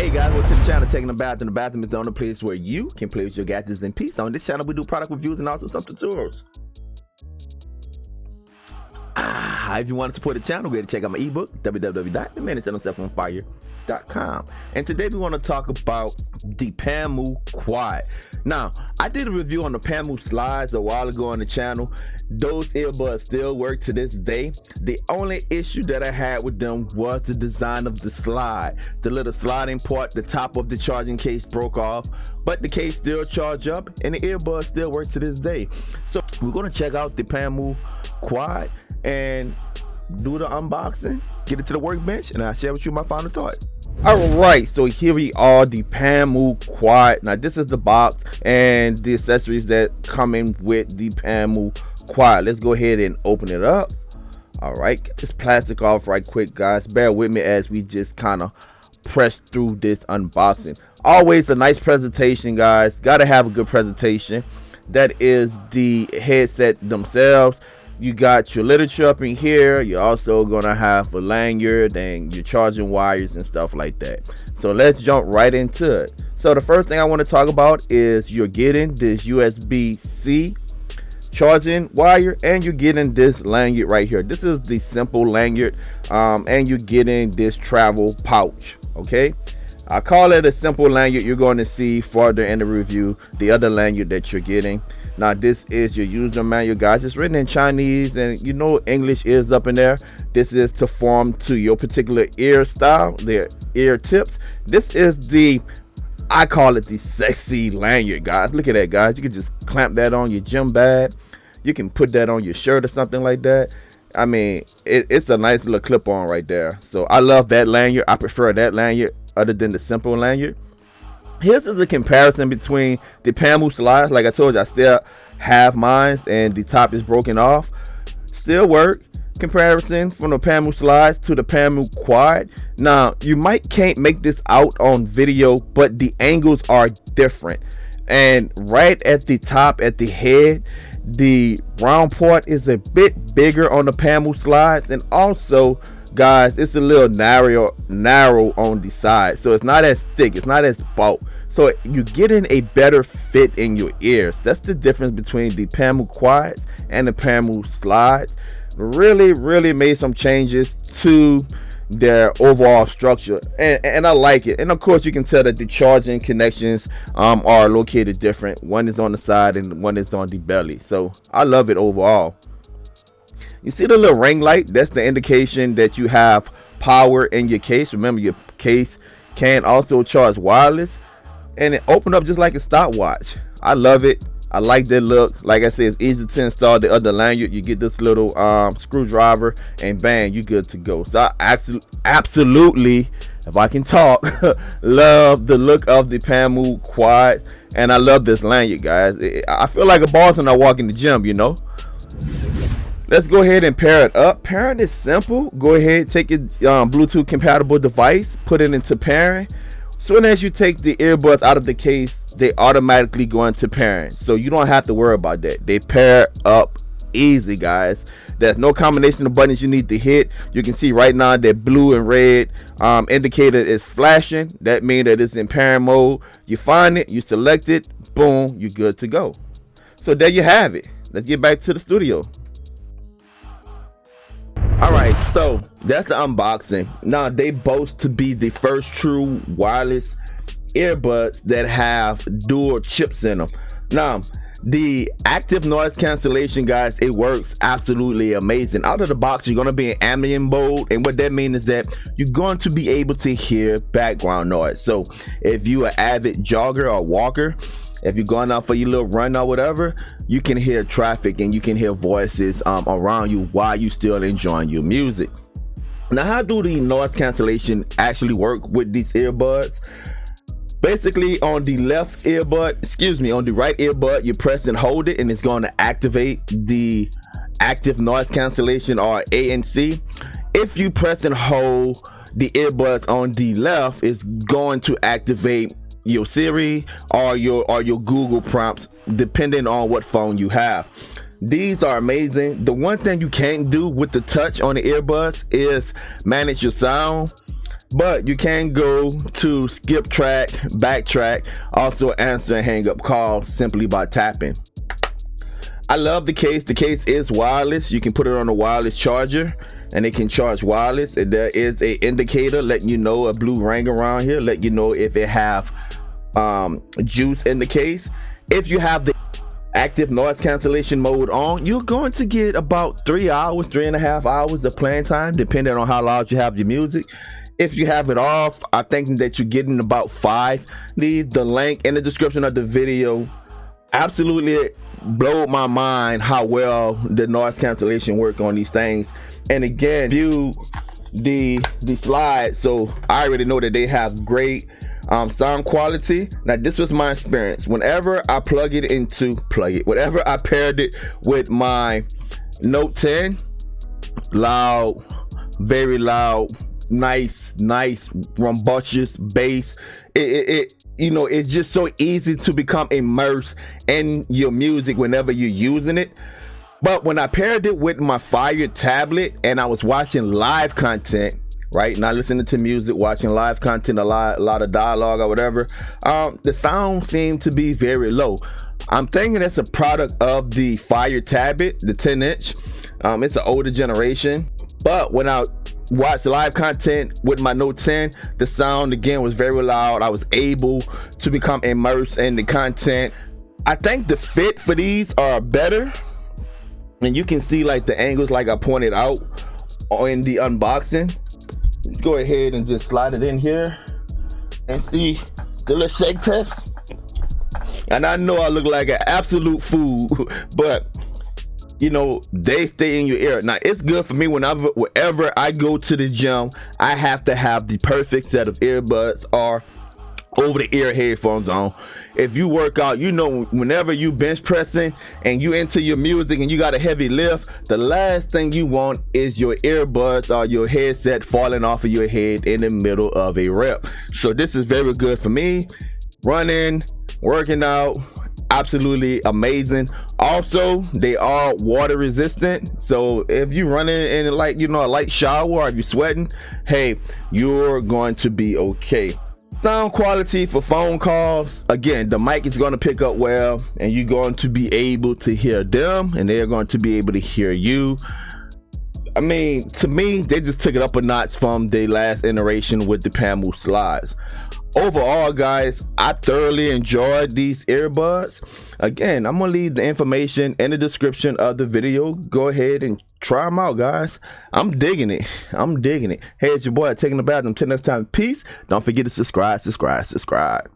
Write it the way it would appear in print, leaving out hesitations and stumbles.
Hey guys, welcome to the channel Taking a Bath. In the bathroom is the only place where you can play with your gadgets in peace. On this channel, we do product reviews and also some tutorials. If you want to support the channel, go ahead and check out my ebook, www.theminutesonfire.com. And today we want to talk about the Pamu Quiet. Now, I did a review on the Pamu slides a while ago on the channel. Those earbuds still work to this day. The only issue that I had with them was the design of the slide. The little sliding part, the top of the charging case broke off, but the case still charge up and the earbuds still work to this day. So we're going to check out the Pamu Quiet and do the unboxing, get it to the workbench, and I'll share with you my final thoughts. Alright, so here we are, the Pamu Quiet. Now this is the box and the accessories that come in with the Pamu Quiet. Let's go ahead and open it up. Alright, get this plastic off right quick, guys. Bear with me as we just kind of press through this unboxing. Always a nice presentation, guys. Gotta have a good presentation. That is the headset themselves. You got your literature up in here. You're also gonna have a lanyard and your charging wires and stuff like that. So let's jump right into it. So the first thing I want to talk about is you're getting this USB-C charging wire and you're getting this lanyard right here. This is the simple lanyard, and you're getting this travel pouch. Okay, I call it a simple lanyard. You're going to see further in the review the other lanyard that you're getting. Now this is your user manual, guys. It's written in Chinese and you know English is up in there. This is to form to your particular ear style, their ear tips. This is the, I call it the sexy lanyard, guys. Look at that, guys. You can just clamp that on your gym bag. You can put that on your shirt or something like that. I mean, it's a nice little clip on right there. So I love that lanyard. I prefer that lanyard other than the simple lanyard. Here's a comparison between the Pamu slides. Like I told you, I still have mine and the top is broken off. Still work. Comparison from the Pamu slides to the Pamu Quiet. Now, you can't make this out on video, but the angles are different. And right at the top, at the head, the round part is a bit bigger on the Pamu slides, and also, guys, it's a little narrow on the side, so it's not as thick, it's not as bulk, so you're getting a better fit in your ears. That's the difference between the Pamu Quiets and the Pamu slides. Really made some changes to their overall structure, and I like it. And of course you can tell that the charging connections are located different. One is on the side and one is on the belly, so I love it overall. You see the little ring light? That's the indication that you have power in your case. Remember, your case can also charge wireless, and it opened up just like a stopwatch. I love it. I like that look. Like I said, it's easy to install the other lanyard. You get this little screwdriver and bang, you good to go. So I absolutely, if I can talk, love the look of the Pamu Quiet, and I love this lanyard, guys. I feel like a boss when I walk in the gym, you know. Let's go ahead and pair it up. Pairing is simple. Go ahead, take your Bluetooth compatible device, put it into pairing. Soon as you take the earbuds out of the case, they automatically go into pairing, so you don't have to worry about that. They pair up easy, guys. There's no combination of buttons you need to hit. You can see right now that blue and red indicator is flashing. That means that it's in pairing mode. You find it, you select it, boom, you're good to go. So there you have it. Let's get back to the studio. Alright, so that's the unboxing. Now, they boast to be the first true wireless earbuds that have dual chips in them. Now, the active noise cancellation, guys, it works absolutely amazing. Out of the box, you're going to be in ambient mode, and what that means is that you're going to be able to hear background noise. So if you're an avid jogger or walker, if you're going out for your little run or whatever, you can hear traffic and you can hear voices around you while you still enjoying your music. Now, how do the noise cancellation actually work with these earbuds? Basically, on the left earbud, on the right earbud, you press and hold it and it's going to activate the active noise cancellation, or ANC. If you press and hold the earbuds on the left, it's going to activate your Siri or your Google prompts, depending on what phone you have. These are amazing. The one thing you can't do with the touch on the earbuds is manage your sound. but you can go to skip track, backtrack, also answer and hang up calls simply by tapping. I love the case. The case is wireless. You can put it on a wireless charger and it can charge wireless. And there is a indicator letting you know, a blue ring around here, let you know if it have juice in the case. If you have the active noise cancellation mode on, you're going to get about 3.5 hours of playing time, depending on how loud you have your music. If you have it off, I think that you're getting about 5. Leave the link in the description of the video. Absolutely blew my mind how well the noise cancellation work on these things. And again, view the slides, so I already know that they have great sound quality. Now this was my experience. Whenever I whenever I paired it with my Note 10, loud, very loud, nice rumbunctious bass. You know, it's just so easy to become immersed in your music whenever you're using it. But when I paired it with my Fire tablet and I was watching live content, right, not listening to music, watching live content, a lot of dialogue or whatever, the sound seemed to be very low. I'm thinking that's a product of the Fire tablet, the 10-inch. It's an older generation, but when I watched live content with my Note 10, the sound again was very loud. I was able to become immersed in the content. I think the fit for these are better, and you can see like the angles like I pointed out in the unboxing. Let's go ahead and just slide it in here and see the little shake test. And I know I look like an absolute fool, but you know, they stay in your ear. Now it's good for me wherever I go to the gym. I have to have the perfect set of earbuds or over the ear headphones on. If you work out, you know, whenever you bench pressing and you into your music and you got a heavy lift, the last thing you want is your earbuds or your headset falling off of your head in the middle of a rep. So this is very good for me. Running, working out, absolutely amazing. Also, they are water resistant, so if you're running in, like, you know, a light shower or if you're sweating, hey, you're going to be okay. Sound quality for phone calls, again, the mic is going to pick up well and you're going to be able to hear them and they're going to be able to hear you. I mean, to me, they just took it up a notch from the last iteration with the Pamu slides. Overall, guys, I thoroughly enjoyed these earbuds. Again, I'm gonna leave the information in the description of the video. Go ahead and try them out, guys. I'm digging it. Hey, it's your boy taking the bathroom. Till next time, peace. Don't forget to subscribe.